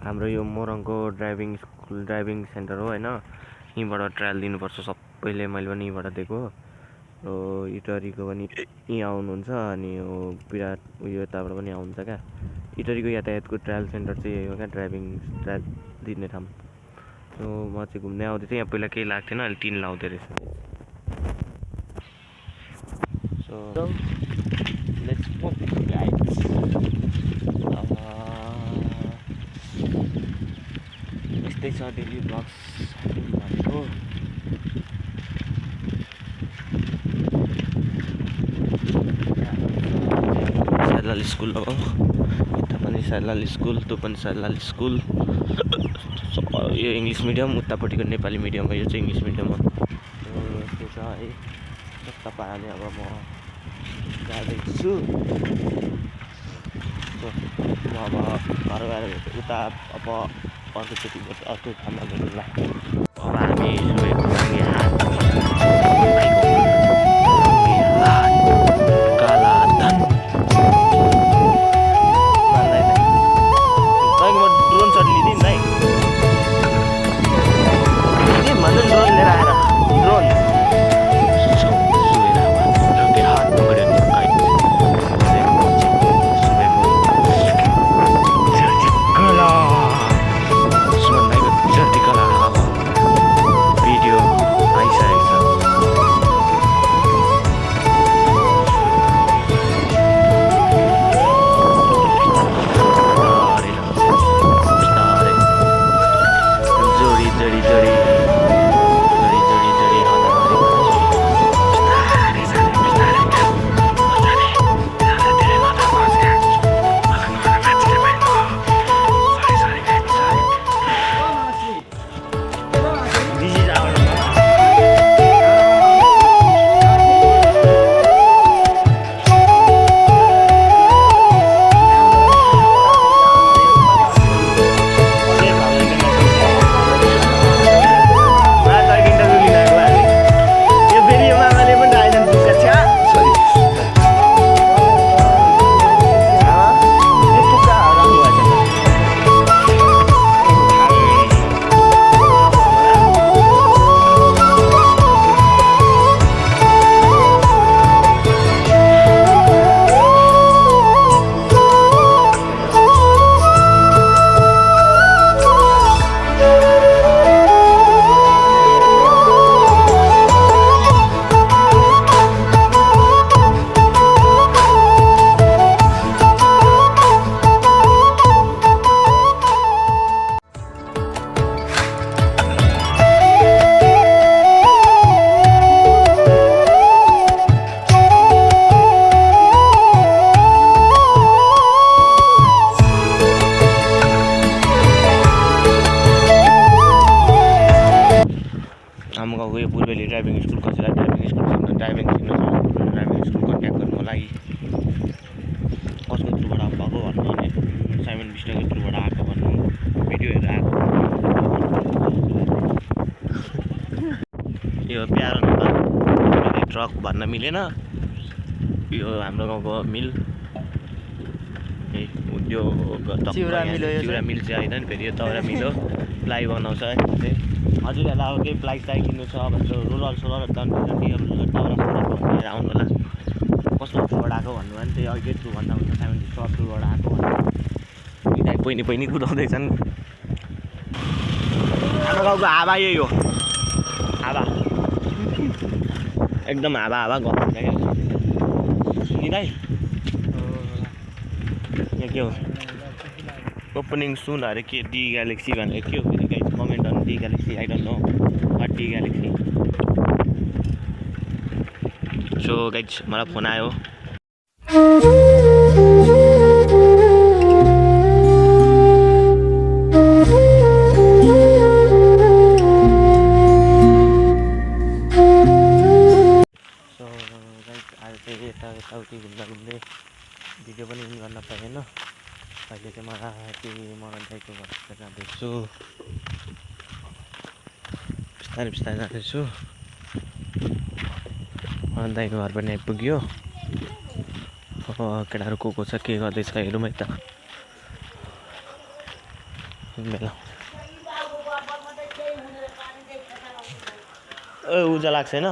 हाम्रो यो मोरङको driving centre हो हैन। यहीँबाट ट्रायल दिनुपर्छ सबैले, मैले पनि यहीँबाट दिएको। हो इटरीको पनि यहीँ आउनुहुन्छ अनि यो विराट उयो यताबाट पनि आउनुहुन्छ क्या। इटरीको यातायातको ट्रायल सेन्टर चाहिँ यही हो क्या, ड्राइभिङ ट्रायल दिने ठाउँ। सो म चाहिँ घुम्दै आउँदै थिएँ, यहाँ पहिला केही लाग्थेन, अहिले 3 लाउँदै रहेछ। So let's go guys. यस्तै छ डेली ब्लग्स भनेको। साइलाल स्कुल हो, यता पनि साइलाल स्कुल, त्यो पनि साइलाल स्कुल। यो इङ्ग्लिस मिडियम, उतापट्टिको नेपाली मिडियम हो, यो चाहिँ इङ्ग्लिस मिडियम हो। यस्तो छ है, जस्तो पाराले अब म जाँदैछु। म अब घर गएर उता अब अर्कोचोटि अर्को ठाउँमा भेटौँला। अब हामी सुवेको रङ्गे हात काला धन तपाईँको म ड्रोन सट लिदिउँ भाइ। के भन्नु ड्रोन लिएर आएर ड्रोन हाम्रो गाउँको यो पूर्वेली ड्राइभिङ स्कुल, कसैलाई ड्राइभिङ स्कुल ड्राइभिङ सिक्न चाहनुहुन्छ ड्राइभिङ स्कुल कन्ट्याक्ट गर्नु होला। कसको थ्रुबाट भएको भन्नु भने साइमन विष्टको थ्रुबाट आएको भन्नु, भिडियोहरू आएको। यो प्यारो नम्बर ट्रक भन्न मिलेन, यो हाम्रो गाउँको मिल त्यो चिउरा मिल चाहिँ होइन नि, फेरि यो तौरा मिल हो, प्लाई बनाउँछ है। हजुरहरूलाई अब केही प्लाई साई किन्नु छ भने रोलर सोलर दन्डी अब तौरा सोलर आउनु होला। कस्तो थ्रुबाट आएको भन्नु भने त्यही अघि थ्रु भन्दा हुन्छ, साइमन ट्रक थ्रुबाट आएको भन्नु। पहिनी कुदाउँदैछन्। हाम्रो गाउँको हावा यही हो, हावा एकदम हावा गफ क्या निदाइ। यहाँ के हो ओपनिङ सुन अरे के डी ग्यालेक्सी भनेर के हो फेरि गाइस, कमेन्ट गर्नु। The galaxy I don't know what the galaxy. So guys मलाई फोन आयो। सो गाइस आज चाहिँ यताउति घुम्दै भिडियो पनि इन गर्न पाएन। अहिले चाहिँ मलाई केही मरन दाइको घर जाँदैछु, बिस्तारै जाँदैछु। मरन दाइको घर पनि आइपुग्यो। केटाहरू को छ के गर्दैछ हेरौँ है त। बेला उजा लाग्छ होइन